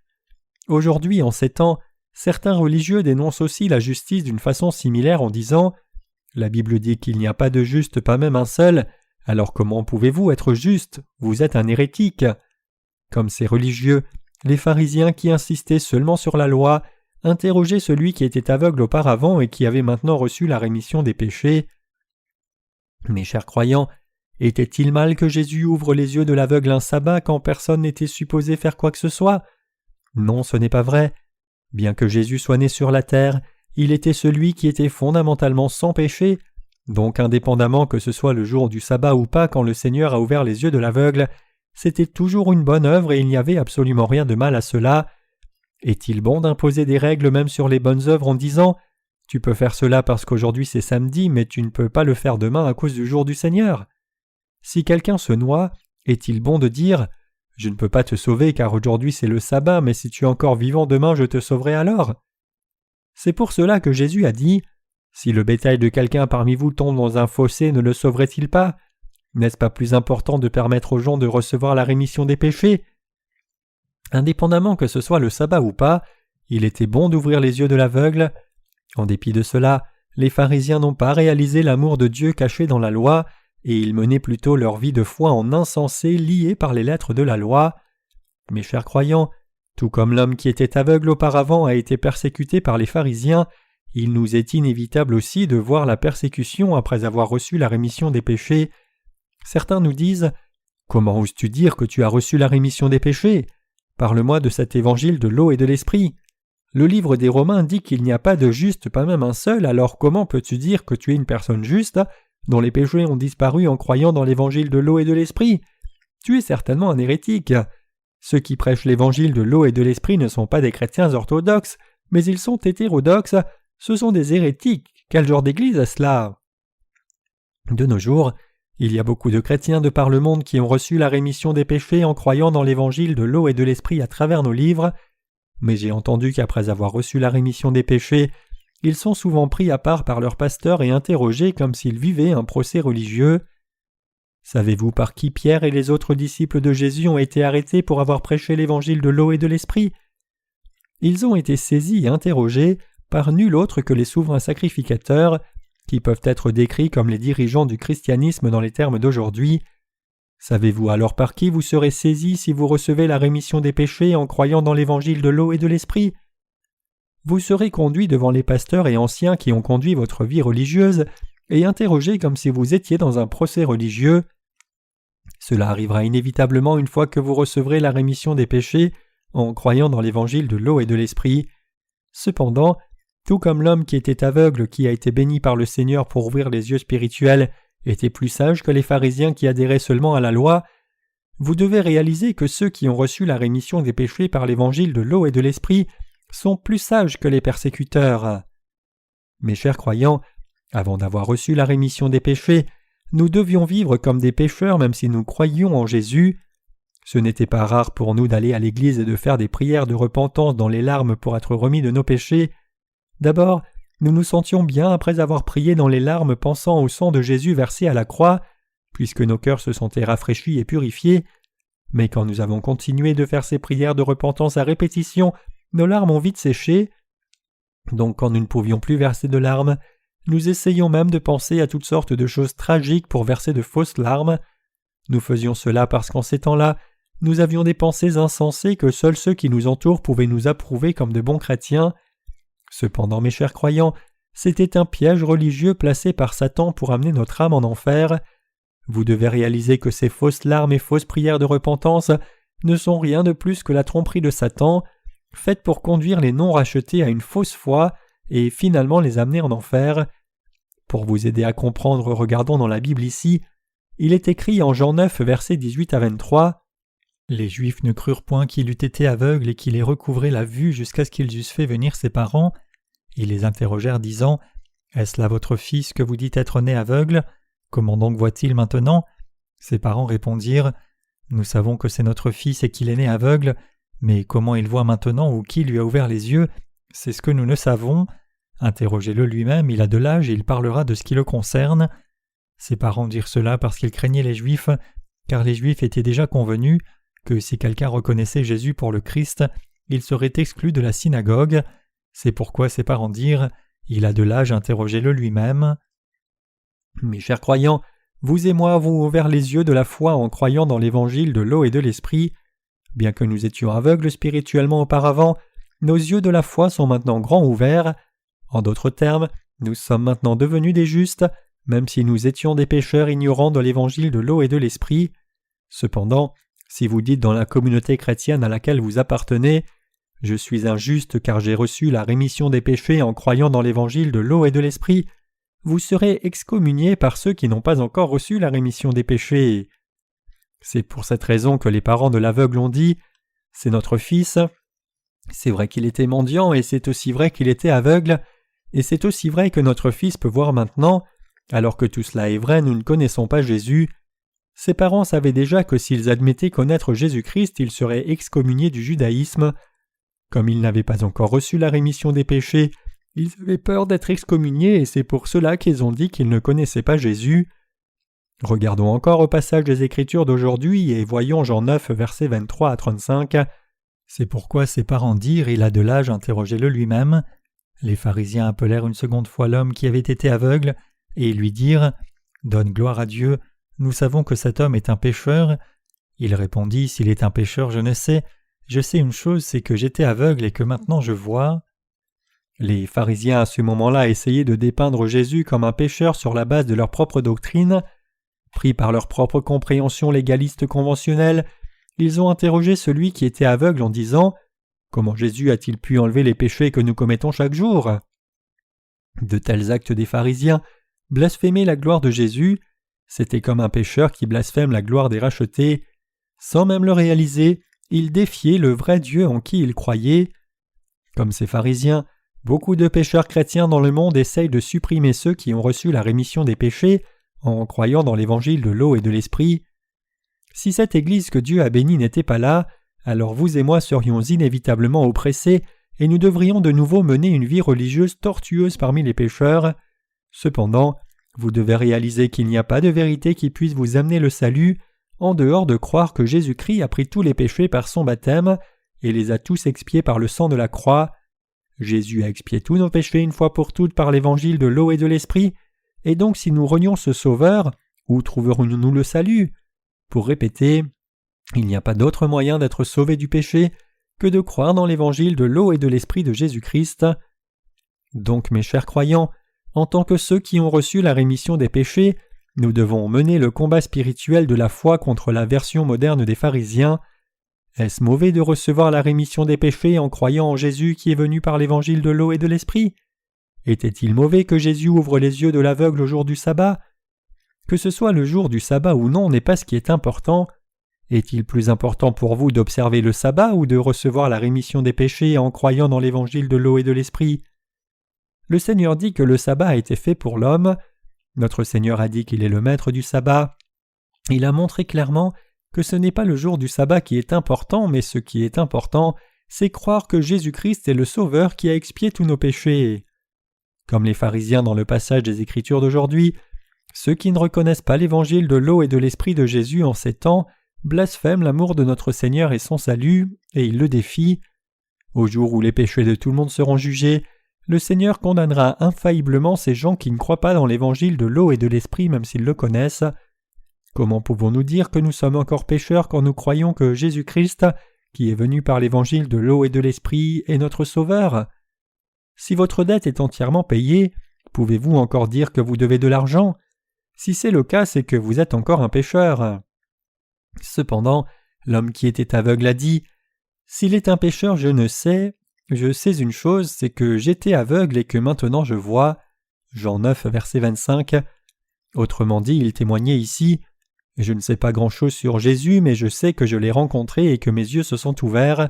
Aujourd'hui, en ces temps, certains religieux dénoncent aussi la justice d'une façon similaire en disant « La Bible dit qu'il n'y a pas de juste, pas même un seul, alors comment pouvez-vous être juste? Vous êtes un hérétique. » Comme ces religieux, les pharisiens qui insistaient seulement sur la loi interrogeaient celui qui était aveugle auparavant et qui avait maintenant reçu la rémission des péchés. Mes chers croyants, était-il mal que Jésus ouvre les yeux de l'aveugle un sabbat quand personne n'était supposé faire quoi que ce soit? Non, ce n'est pas vrai. Bien que Jésus soit né sur la terre, il était celui qui était fondamentalement sans péché, donc indépendamment que ce soit le jour du sabbat ou pas quand le Seigneur a ouvert les yeux de l'aveugle, c'était toujours une bonne œuvre et il n'y avait absolument rien de mal à cela. Est-il bon d'imposer des règles même sur les bonnes œuvres en disant « Tu peux faire cela parce qu'aujourd'hui c'est samedi, mais tu ne peux pas le faire demain à cause du jour du Seigneur ?» Si quelqu'un se noie, est-il bon de dire « Je ne peux pas te sauver car aujourd'hui c'est le sabbat, mais si tu es encore vivant demain je te sauverai alors ?» C'est pour cela que Jésus a dit « Si le bétail de quelqu'un parmi vous tombe dans un fossé, ne le sauverait-il pas ? N'est-ce pas plus important de permettre aux gens de recevoir la rémission des péchés ?» Indépendamment que ce soit le sabbat ou pas, il était bon d'ouvrir les yeux de l'aveugle. En dépit de cela, les pharisiens n'ont pas réalisé l'amour de Dieu caché dans la loi, et ils menaient plutôt leur vie de foi en insensés liés par les lettres de la loi. Mes chers croyants, tout comme l'homme qui était aveugle auparavant a été persécuté par les pharisiens, il nous est inévitable aussi de voir la persécution après avoir reçu la rémission des péchés. Certains nous disent « Comment oses-tu dire que tu as reçu la rémission des péchés ? Parle-moi de cet évangile de l'eau et de l'esprit. Le livre des Romains dit qu'il n'y a pas de juste, pas même un seul, alors comment peux-tu dire que tu es une personne juste, dont les péchés ont disparu en croyant dans l'évangile de l'eau et de l'esprit? Tu es certainement un hérétique. Ceux qui prêchent l'évangile de l'eau et de l'esprit ne sont pas des chrétiens orthodoxes, mais ils sont hétérodoxes, ce sont des hérétiques. Quel genre d'église est cela? De nos jours, il y a beaucoup de chrétiens de par le monde qui ont reçu la rémission des péchés en croyant dans l'évangile de l'eau et de l'esprit à travers nos livres, mais j'ai entendu qu'après avoir reçu la rémission des péchés, ils sont souvent pris à part par leur pasteur et interrogés comme s'ils vivaient un procès religieux. Savez-vous par qui Pierre et les autres disciples de Jésus ont été arrêtés pour avoir prêché l'évangile de l'eau et de l'esprit? Ils ont été saisis et interrogés par nul autre que les souverains sacrificateurs, qui peuvent être décrits comme les dirigeants du christianisme dans les termes d'aujourd'hui. Savez-vous alors par qui vous serez saisis si vous recevez la rémission des péchés en croyant dans l'évangile de l'eau et de l'esprit? Vous serez conduits devant les pasteurs et anciens qui ont conduit votre vie religieuse et interrogés comme si vous étiez dans un procès religieux. Cela arrivera inévitablement une fois que vous recevrez la rémission des péchés en croyant dans l'évangile de l'eau et de l'esprit. Cependant, tout comme l'homme qui était aveugle qui a été béni par le Seigneur pour ouvrir les yeux spirituels était plus sage que les pharisiens qui adhéraient seulement à la loi, vous devez réaliser que ceux qui ont reçu la rémission des péchés par l'évangile de l'eau et de l'esprit sont plus sages que les persécuteurs. Mes chers croyants, avant d'avoir reçu la rémission des péchés, nous devions vivre comme des pécheurs même si nous croyions en Jésus. Ce n'était pas rare pour nous d'aller à l'église et de faire des prières de repentance dans les larmes pour être remis de nos péchés. D'abord, nous nous sentions bien après avoir prié dans les larmes pensant au sang de Jésus versé à la croix, puisque nos cœurs se sentaient rafraîchis et purifiés. Mais quand nous avons continué de faire ces prières de repentance à répétition, nos larmes ont vite séché. Donc quand nous ne pouvions plus verser de larmes, nous essayions même de penser à toutes sortes de choses tragiques pour verser de fausses larmes. Nous faisions cela parce qu'en ces temps-là, nous avions des pensées insensées que seuls ceux qui nous entourent pouvaient nous approuver comme de bons chrétiens. Cependant, mes chers croyants, c'était un piège religieux placé par Satan pour amener notre âme en enfer. Vous devez réaliser que ces fausses larmes et fausses prières de repentance ne sont rien de plus que la tromperie de Satan, faite pour conduire les non-rachetés à une fausse foi et finalement les amener en enfer. Pour vous aider à comprendre, regardons dans la Bible ici. Il est écrit en Jean 9, versets 18 à 23. « Les Juifs ne crurent point qu'il eût été aveugle et qu'il ait recouvré la vue jusqu'à ce qu'ils eussent fait venir ses parents. Ils les interrogèrent, disant « Est-ce là votre fils que vous dites être né aveugle? Comment donc voit-il maintenant ?» Ses parents répondirent « Nous savons que c'est notre fils et qu'il est né aveugle, mais comment il voit maintenant ou qui lui a ouvert les yeux, c'est ce que nous ne savons. Interrogez-le lui-même, il a de l'âge et il parlera de ce qui le concerne. » Ses parents dirent cela parce qu'ils craignaient les Juifs, car les Juifs étaient déjà convenus que si quelqu'un reconnaissait Jésus pour le Christ, il serait exclu de la synagogue. C'est pourquoi ses parents dirent « Il a de l'âge, interrogez-le lui-même. » Mes chers croyants, vous et moi avons ouvert les yeux de la foi en croyant dans l'évangile de l'eau et de l'esprit. Bien que nous étions aveugles spirituellement auparavant, nos yeux de la foi sont maintenant grands ouverts. En d'autres termes, nous sommes maintenant devenus des justes, même si nous étions des pécheurs ignorants de l'évangile de l'eau et de l'esprit. Cependant, si vous dites dans la communauté chrétienne à laquelle vous appartenez « Je suis un juste car j'ai reçu la rémission des péchés en croyant dans l'évangile de l'eau et de l'esprit », vous serez excommuniés par ceux qui n'ont pas encore reçu la rémission des péchés. C'est pour cette raison que les parents de l'aveugle ont dit « C'est notre fils ». C'est vrai qu'il était mendiant et c'est aussi vrai qu'il était aveugle, et c'est aussi vrai que notre fils peut voir maintenant. Alors que tout cela est vrai, nous ne connaissons pas Jésus. Ses parents savaient déjà que s'ils admettaient connaître Jésus-Christ, ils seraient excommuniés du judaïsme. Comme ils n'avaient pas encore reçu la rémission des péchés, ils avaient peur d'être excommuniés et c'est pour cela qu'ils ont dit qu'ils ne connaissaient pas Jésus. Regardons encore au passage des Écritures d'aujourd'hui et voyons Jean 9, versets 23 à 35. C'est pourquoi ses parents dirent « Il a de l'âge, interrogez-le lui-même. » Les pharisiens appelèrent une seconde fois l'homme qui avait été aveugle, et lui dirent « Donne gloire à Dieu, nous savons que cet homme est un pécheur. » Il répondit « S'il est un pécheur, je ne sais. Je sais une chose, c'est que j'étais aveugle et que maintenant je vois. » Les pharisiens à ce moment-là essayaient de dépeindre Jésus comme un pécheur sur la base de leur propre doctrine. Pris par leur propre compréhension légaliste conventionnelle, ils ont interrogé celui qui était aveugle en disant « Comment Jésus a-t-il pu enlever les péchés que nous commettons chaque jour ?» De tels actes des pharisiens blasphémaient la gloire de Jésus. C'était comme un pécheur qui blasphème la gloire des rachetés. Sans même le réaliser, ils défiaient le vrai Dieu en qui ils croyaient. Comme ces pharisiens, beaucoup de pécheurs chrétiens dans le monde essayent de supprimer ceux qui ont reçu la rémission des péchés en croyant dans l'évangile de l'eau et de l'esprit. Si cette Église que Dieu a bénie n'était pas là, alors vous et moi serions inévitablement oppressés et nous devrions de nouveau mener une vie religieuse tortueuse parmi les pécheurs. Cependant, vous devez réaliser qu'il n'y a pas de vérité qui puisse vous amener le salut en dehors de croire que Jésus-Christ a pris tous les péchés par son baptême et les a tous expiés par le sang de la croix. Jésus a expié tous nos péchés une fois pour toutes par l'évangile de l'eau et de l'esprit, et donc si nous renions ce Sauveur, où trouverons-nous le salut? Pour répéter, il n'y a pas d'autre moyen d'être sauvé du péché que de croire dans l'évangile de l'eau et de l'esprit de Jésus-Christ. Donc, mes chers croyants, en tant que ceux qui ont reçu la rémission des péchés, nous devons mener le combat spirituel de la foi contre la version moderne des pharisiens. Est-ce mauvais de recevoir la rémission des péchés en croyant en Jésus qui est venu par l'évangile de l'eau et de l'esprit? Était-il mauvais que Jésus ouvre les yeux de l'aveugle au jour du sabbat? Que ce soit le jour du sabbat ou non n'est pas ce qui est important. Est-il plus important pour vous d'observer le sabbat ou de recevoir la rémission des péchés en croyant dans l'évangile de l'eau et de l'esprit? Le Seigneur dit que le sabbat a été fait pour l'homme. Notre Seigneur a dit qu'il est le maître du sabbat. Il a montré clairement que ce n'est pas le jour du sabbat qui est important, mais ce qui est important, c'est croire que Jésus-Christ est le Sauveur qui a expié tous nos péchés. Comme les pharisiens dans le passage des Écritures d'aujourd'hui, ceux qui ne reconnaissent pas l'évangile de l'eau et de l'esprit de Jésus en ces temps blasphèment l'amour de notre Seigneur et son salut, et ils le défient. Au jour où les péchés de tout le monde seront jugés, le Seigneur condamnera infailliblement ces gens qui ne croient pas dans l'évangile de l'eau et de l'esprit même s'ils le connaissent. Comment pouvons-nous dire que nous sommes encore pécheurs quand nous croyons que Jésus-Christ, qui est venu par l'évangile de l'eau et de l'esprit, est notre Sauveur? Si votre dette est entièrement payée, pouvez-vous encore dire que vous devez de l'argent? Si c'est le cas, c'est que vous êtes encore un pécheur. Cependant, l'homme qui était aveugle a dit « S'il est un pécheur, je ne sais. Je sais une chose, c'est que j'étais aveugle et que maintenant je vois. Jean 9, verset 25. Autrement dit, il témoignait ici « Je ne sais pas grand-chose sur Jésus, mais je sais que je l'ai rencontré et que mes yeux se sont ouverts. »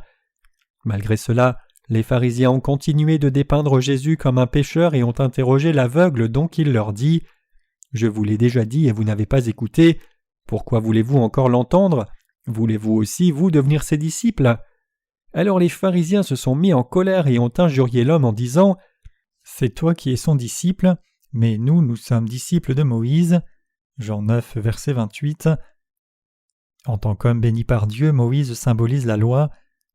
Malgré cela, les pharisiens ont continué de dépeindre Jésus comme un pécheur et ont interrogé l'aveugle, donc il leur dit « Je vous l'ai déjà dit et vous n'avez pas écouté. Pourquoi voulez-vous encore l'entendre? Voulez-vous aussi, vous, devenir ses disciples ?» Alors les pharisiens se sont mis en colère et ont injurié l'homme en disant « C'est toi qui es son disciple, mais nous sommes disciples de Moïse. » Jean 9, verset 28. En tant qu'homme béni par Dieu, Moïse symbolise la loi.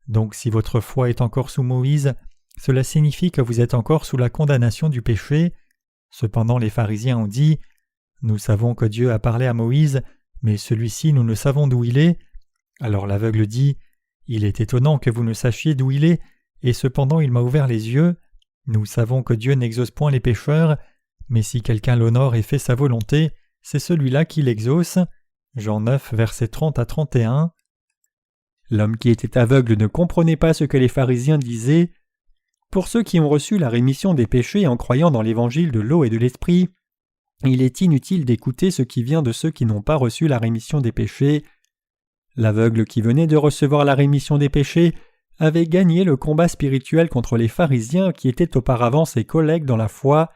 Donc si votre foi est encore sous Moïse, cela signifie que vous êtes encore sous la condamnation du péché. Cependant les pharisiens ont dit « Nous savons que Dieu a parlé à Moïse, mais celui-ci nous ne savons d'où il est. » Alors l'aveugle dit « Il est étonnant que vous ne sachiez d'où il est, et cependant il m'a ouvert les yeux. Nous savons que Dieu n'exauce point les pécheurs, mais si quelqu'un l'honore et fait sa volonté, c'est celui-là qui l'exauce. » Jean 9, versets 30 à 31. L'homme qui était aveugle ne comprenait pas ce que les pharisiens disaient. Pour ceux qui ont reçu la rémission des péchés en croyant dans l'évangile de l'eau et de l'esprit, il est inutile d'écouter ce qui vient de ceux qui n'ont pas reçu la rémission des péchés. L'aveugle qui venait de recevoir la rémission des péchés avait gagné le combat spirituel contre les pharisiens qui étaient auparavant ses collègues dans la foi.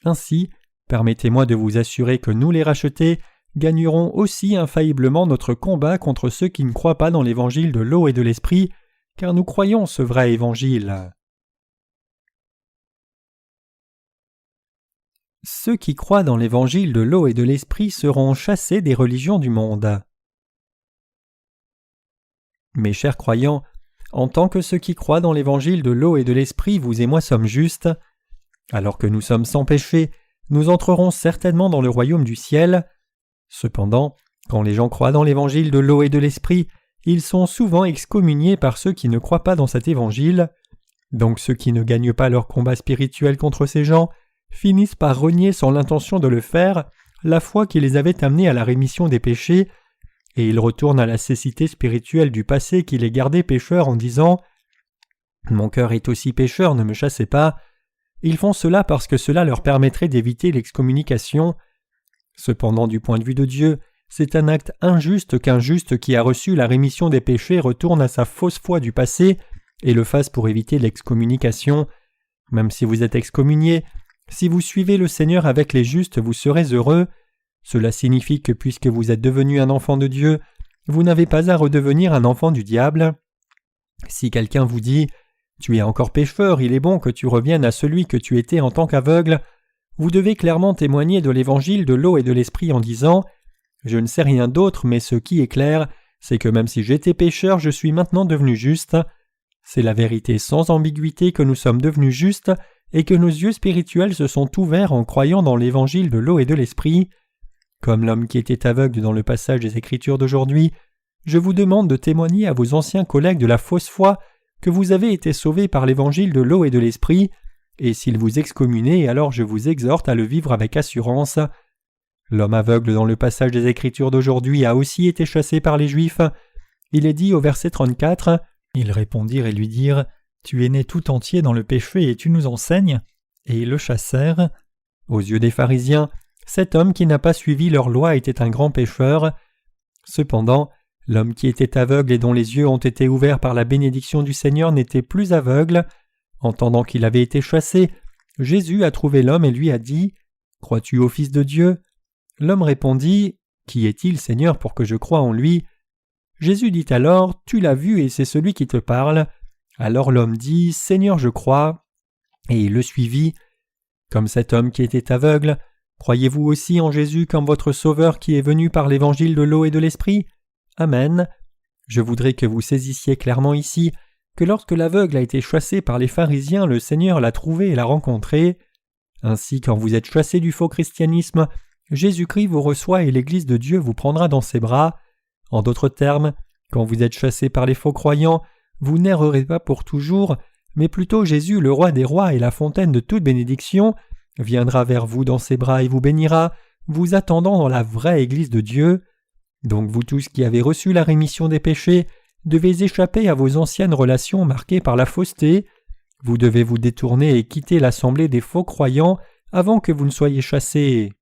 Ainsi, permettez-moi de vous assurer que nous les rachetés gagnerons aussi infailliblement notre combat contre ceux qui ne croient pas dans l'évangile de l'eau et de l'esprit, car nous croyons ce vrai évangile. Ceux qui croient dans l'évangile de l'eau et de l'esprit seront chassés des religions du monde. Mes chers croyants, en tant que ceux qui croient dans l'évangile de l'eau et de l'esprit, vous et moi sommes justes. Alors que nous sommes sans péché, nous entrerons certainement dans le royaume du ciel. Cependant, quand les gens croient dans l'évangile de l'eau et de l'esprit, ils sont souvent excommuniés par ceux qui ne croient pas dans cet évangile. Donc ceux qui ne gagnent pas leur combat spirituel contre ces gens finissent par renier sans l'intention de le faire la foi qui les avait amenés à la rémission des péchés, et ils retournent à la cécité spirituelle du passé qui les gardait pécheurs en disant « Mon cœur est aussi pécheur, ne me chassez pas ». Ils font cela parce que cela leur permettrait d'éviter l'excommunication. Cependant, du point de vue de Dieu, c'est un acte injuste qu'un juste qui a reçu la rémission des péchés retourne à sa fausse foi du passé et le fasse pour éviter l'excommunication. Même si vous êtes excommunié, si vous suivez le Seigneur avec les justes, vous serez heureux. Cela signifie que puisque vous êtes devenu un enfant de Dieu, vous n'avez pas à redevenir un enfant du diable. Si quelqu'un vous dit « Tu es encore pécheur, il est bon que tu reviennes à celui que tu étais en tant qu'aveugle », vous devez clairement témoigner de l'évangile de l'eau et de l'esprit en disant « Je ne sais rien d'autre, mais ce qui est clair, c'est que même si j'étais pécheur, je suis maintenant devenu juste. » C'est la vérité sans ambiguïté que nous sommes devenus justes et que nos yeux spirituels se sont ouverts en croyant dans l'évangile de l'eau et de l'esprit. Comme l'homme qui était aveugle dans le passage des Écritures d'aujourd'hui, je vous demande de témoigner à vos anciens collègues de la fausse foi que vous avez été sauvés par l'évangile de l'eau et de l'esprit, et s'ils vous excommunient, alors je vous exhorte à le vivre avec assurance. L'homme aveugle dans le passage des Écritures d'aujourd'hui a aussi été chassé par les Juifs. Il est dit au verset 34, « Ils répondirent et lui dirent, « Tu es né tout entier dans le péché et tu nous enseignes ?» Et ils le chassèrent. Aux yeux des pharisiens, cet homme qui n'a pas suivi leur loi était un grand pécheur. Cependant, l'homme qui était aveugle et dont les yeux ont été ouverts par la bénédiction du Seigneur n'était plus aveugle. Entendant qu'il avait été chassé, Jésus a trouvé l'homme et lui a dit « Crois-tu au Fils de Dieu ?» L'homme répondit « Qui est-il, Seigneur, pour que je croie en lui ?» Jésus dit alors « Tu l'as vu et c'est celui qui te parle. » Alors l'homme dit « Seigneur, je crois. » Et il le suivit. Comme cet homme qui était aveugle, croyez-vous aussi en Jésus comme votre Sauveur qui est venu par l'évangile de l'eau et de l'esprit? Amen. Je voudrais que vous saisissiez clairement ici que lorsque l'aveugle a été chassé par les pharisiens, le Seigneur l'a trouvé et l'a rencontré. Ainsi, quand vous êtes chassé du faux christianisme, Jésus-Christ vous reçoit et l'Église de Dieu vous prendra dans ses bras. En d'autres termes, quand vous êtes chassé par les faux croyants, vous n'errerez pas pour toujours, mais plutôt Jésus, le roi des rois et la fontaine de toute bénédiction, viendra vers vous dans ses bras et vous bénira, vous attendant dans la vraie Église de Dieu. Donc vous tous qui avez reçu la rémission des péchés, devez échapper à vos anciennes relations marquées par la fausseté. Vous devez vous détourner et quitter l'assemblée des faux croyants avant que vous ne soyez chassés.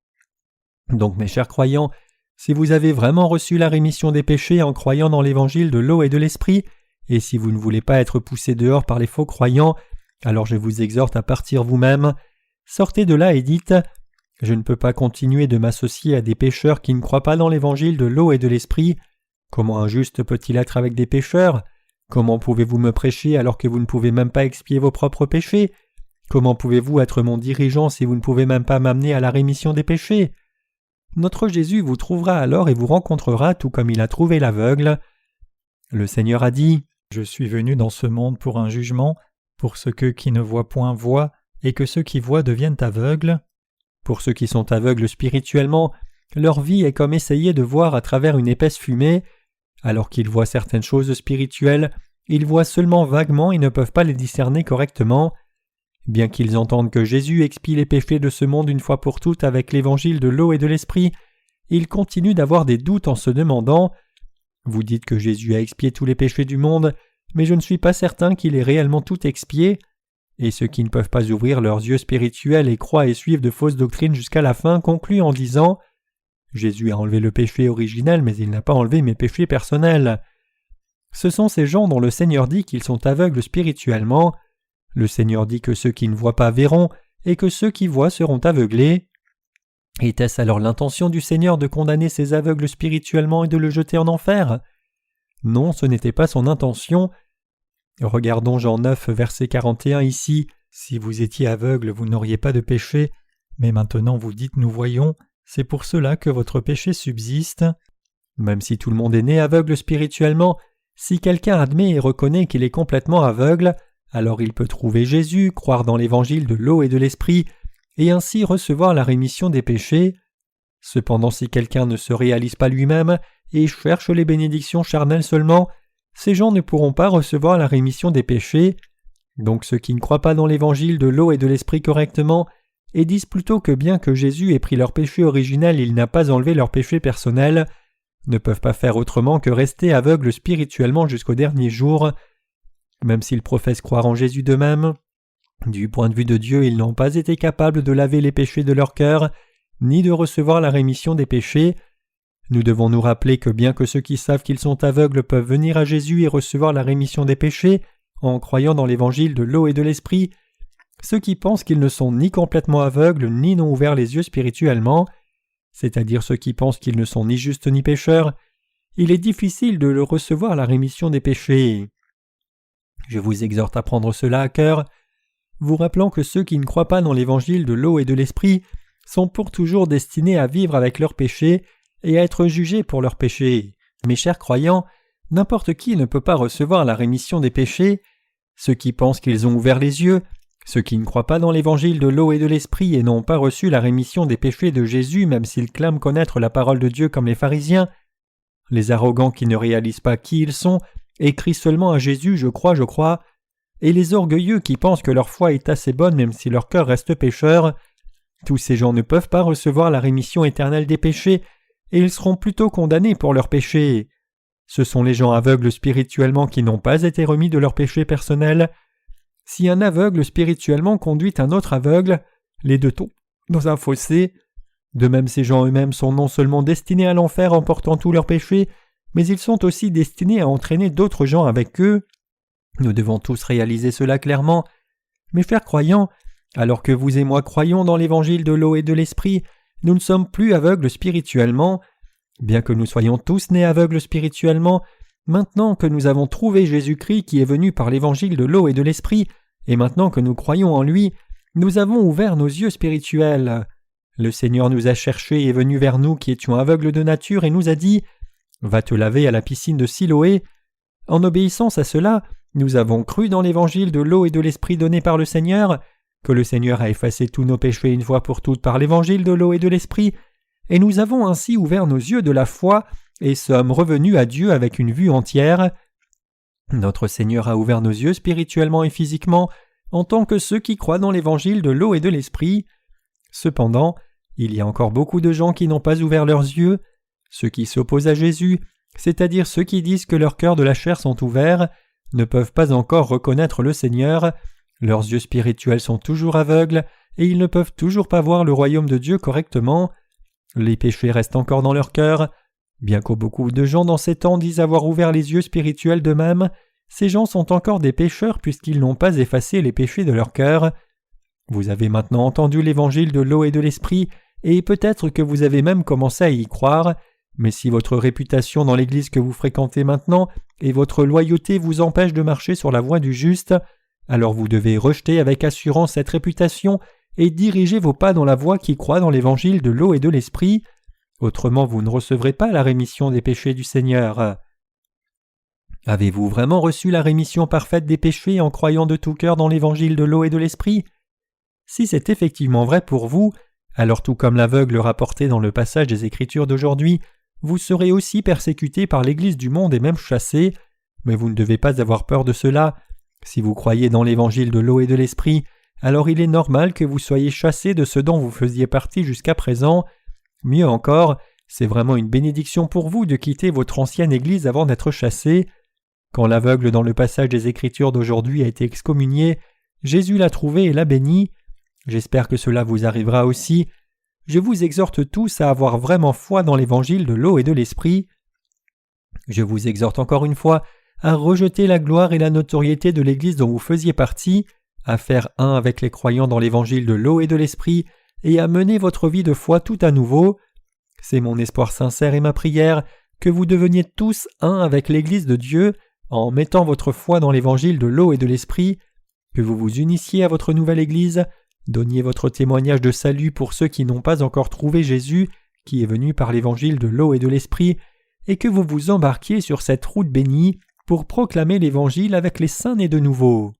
Donc mes chers croyants, si vous avez vraiment reçu la rémission des péchés en croyant dans l'évangile de l'eau et de l'esprit, et si vous ne voulez pas être poussés dehors par les faux croyants, alors je vous exhorte à partir vous-même. Sortez de là et dites « Je ne peux pas continuer de m'associer à des pécheurs qui ne croient pas dans l'évangile de l'eau et de l'esprit. Comment un juste peut-il être avec des pécheurs ? Comment pouvez-vous me prêcher alors que vous ne pouvez même pas expier vos propres péchés ? Comment pouvez-vous être mon dirigeant si vous ne pouvez même pas m'amener à la rémission des péchés ? Notre Jésus vous trouvera alors et vous rencontrera tout comme il a trouvé l'aveugle. Le Seigneur a dit « Je suis venu dans ce monde pour un jugement, pour ceux qui ne voient point voient, et que ceux qui voient deviennent aveugles. » Pour ceux qui sont aveugles spirituellement, leur vie est comme essayer de voir à travers une épaisse fumée. Alors qu'ils voient certaines choses spirituelles, ils voient seulement vaguement et ne peuvent pas les discerner correctement. Bien qu'ils entendent que Jésus expie les péchés de ce monde une fois pour toutes avec l'évangile de l'eau et de l'esprit, ils continuent d'avoir des doutes en se demandant « Vous dites que Jésus a expié tous les péchés du monde, mais je ne suis pas certain qu'il ait réellement tout expié. » Et ceux qui ne peuvent pas ouvrir leurs yeux spirituels et croient et suivent de fausses doctrines jusqu'à la fin concluent en disant « Jésus a enlevé le péché originel, mais il n'a pas enlevé mes péchés personnels. » Ce sont ces gens dont le Seigneur dit qu'ils sont aveugles spirituellement. Le Seigneur dit que ceux qui ne voient pas verront, et que ceux qui voient seront aveuglés. Était-ce alors l'intention du Seigneur de condamner ces aveugles spirituellement et de le jeter en enfer ? Non, ce n'était pas son intention. Regardons Jean 9, verset 41 ici. « Si vous étiez aveugle, vous n'auriez pas de péché, mais maintenant vous dites « nous voyons », c'est pour cela que votre péché subsiste. » Même si tout le monde est né aveugle spirituellement, si quelqu'un admet et reconnaît qu'il est complètement aveugle, alors il peut trouver Jésus, croire dans l'évangile de l'eau et de l'esprit, et ainsi recevoir la rémission des péchés. Cependant, si quelqu'un ne se réalise pas lui-même et cherche les bénédictions charnelles seulement, ces gens ne pourront pas recevoir la rémission des péchés. Donc ceux qui ne croient pas dans l'évangile de l'eau et de l'esprit correctement, et disent plutôt que bien que Jésus ait pris leur péché originel, il n'a pas enlevé leur péché personnel, ne peuvent pas faire autrement que rester aveugles spirituellement jusqu'au dernier jour. Même s'ils professent croire en Jésus d'eux-mêmes, du point de vue de Dieu, ils n'ont pas été capables de laver les péchés de leur cœur, ni de recevoir la rémission des péchés. Nous devons nous rappeler que bien que ceux qui savent qu'ils sont aveugles peuvent venir à Jésus et recevoir la rémission des péchés en croyant dans l'évangile de l'eau et de l'esprit, ceux qui pensent qu'ils ne sont ni complètement aveugles ni n'ont ouvert les yeux spirituellement, c'est-à-dire ceux qui pensent qu'ils ne sont ni justes ni pécheurs, il est difficile de leur recevoir la rémission des péchés. Je vous exhorte à prendre cela à cœur, vous rappelant que ceux qui ne croient pas dans l'évangile de l'eau et de l'esprit sont pour toujours destinés à vivre avec leurs péchés et à être jugés pour leurs péchés. Mes chers croyants, n'importe qui ne peut pas recevoir la rémission des péchés. Ceux qui pensent qu'ils ont ouvert les yeux, ceux qui ne croient pas dans l'évangile de l'eau et de l'esprit et n'ont pas reçu la rémission des péchés de Jésus même s'ils clament connaître la parole de Dieu comme les pharisiens, les arrogants qui ne réalisent pas qui ils sont et crient seulement à Jésus « je crois », et les orgueilleux qui pensent que leur foi est assez bonne même si leur cœur reste pécheur, tous ces gens ne peuvent pas recevoir la rémission éternelle des péchés et ils seront plutôt condamnés pour leurs péchés. Ce sont les gens aveugles spirituellement qui n'ont pas été remis de leurs péchés personnels. Si un aveugle spirituellement conduit un autre aveugle, les deux tombent dans un fossé. De même, ces gens eux-mêmes sont non seulement destinés à l'enfer en portant tous leurs péchés, mais ils sont aussi destinés à entraîner d'autres gens avec eux. Nous devons tous réaliser cela clairement. Mes frères croyants, alors que vous et moi croyons dans l'évangile de l'eau et de l'esprit, nous ne sommes plus aveugles spirituellement. Bien que nous soyons tous nés aveugles spirituellement, maintenant que nous avons trouvé Jésus-Christ qui est venu par l'évangile de l'eau et de l'esprit, et maintenant que nous croyons en lui, nous avons ouvert nos yeux spirituels. Le Seigneur nous a cherchés et est venu vers nous qui étions aveugles de nature et nous a dit « Va te laver à la piscine de Siloé ». En obéissance à cela, nous avons cru dans l'évangile de l'eau et de l'esprit donné par le Seigneur, que le Seigneur a effacé tous nos péchés une fois pour toutes par l'évangile de l'eau et de l'esprit, et nous avons ainsi ouvert nos yeux de la foi et sommes revenus à Dieu avec une vue entière. Notre Seigneur a ouvert nos yeux spirituellement et physiquement en tant que ceux qui croient dans l'évangile de l'eau et de l'esprit. Cependant, il y a encore beaucoup de gens qui n'ont pas ouvert leurs yeux. Ceux qui s'opposent à Jésus, c'est-à-dire ceux qui disent que leurs cœurs de la chair sont ouverts, ne peuvent pas encore reconnaître le Seigneur, Leurs yeux spirituels sont toujours aveugles et ils ne peuvent toujours pas voir le royaume de Dieu correctement. Les péchés restent encore dans leur cœur. Bien que beaucoup de gens dans ces temps disent avoir ouvert les yeux spirituels d'eux-mêmes, ces gens sont encore des pécheurs puisqu'ils n'ont pas effacé les péchés de leur cœur. Vous avez maintenant entendu l'évangile de l'eau et de l'esprit, et peut-être que vous avez même commencé à y croire, mais si votre réputation dans l'église que vous fréquentez maintenant et votre loyauté vous empêchent de marcher sur la voie du juste, alors vous devez rejeter avec assurance cette réputation et diriger vos pas dans la voie qui croit dans l'évangile de l'eau et de l'esprit. Autrement vous ne recevrez pas la rémission des péchés du Seigneur. Avez-vous vraiment reçu la rémission parfaite des péchés en croyant de tout cœur dans l'évangile de l'eau et de l'esprit? Si c'est effectivement vrai pour vous, alors tout comme l'aveugle rapporté dans le passage des Écritures d'aujourd'hui, vous serez aussi persécuté par l'Église du monde et même chassé, mais vous ne devez pas avoir peur de cela. Si vous croyez dans l'évangile de l'eau et de l'esprit, alors il est normal que vous soyez chassé de ce dont vous faisiez partie jusqu'à présent. Mieux encore, c'est vraiment une bénédiction pour vous de quitter votre ancienne Église avant d'être chassé. Quand l'aveugle dans le passage des Écritures d'aujourd'hui a été excommunié, Jésus l'a trouvé et l'a béni. J'espère que cela vous arrivera aussi. Je vous exhorte tous à avoir vraiment foi dans l'évangile de l'eau et de l'esprit. Je vous exhorte encore une fois à rejeter la gloire et la notoriété de l'Église dont vous faisiez partie, à faire un avec les croyants dans l'évangile de l'eau et de l'esprit, et à mener votre vie de foi tout à nouveau. C'est mon espoir sincère et ma prière que vous deveniez tous un avec l'Église de Dieu, en mettant votre foi dans l'évangile de l'eau et de l'esprit, que vous vous unissiez à votre nouvelle Église, donniez votre témoignage de salut pour ceux qui n'ont pas encore trouvé Jésus, qui est venu par l'évangile de l'eau et de l'esprit, et que vous vous embarquiez sur cette route bénie pour proclamer l'évangile avec les saints nés de nouveau.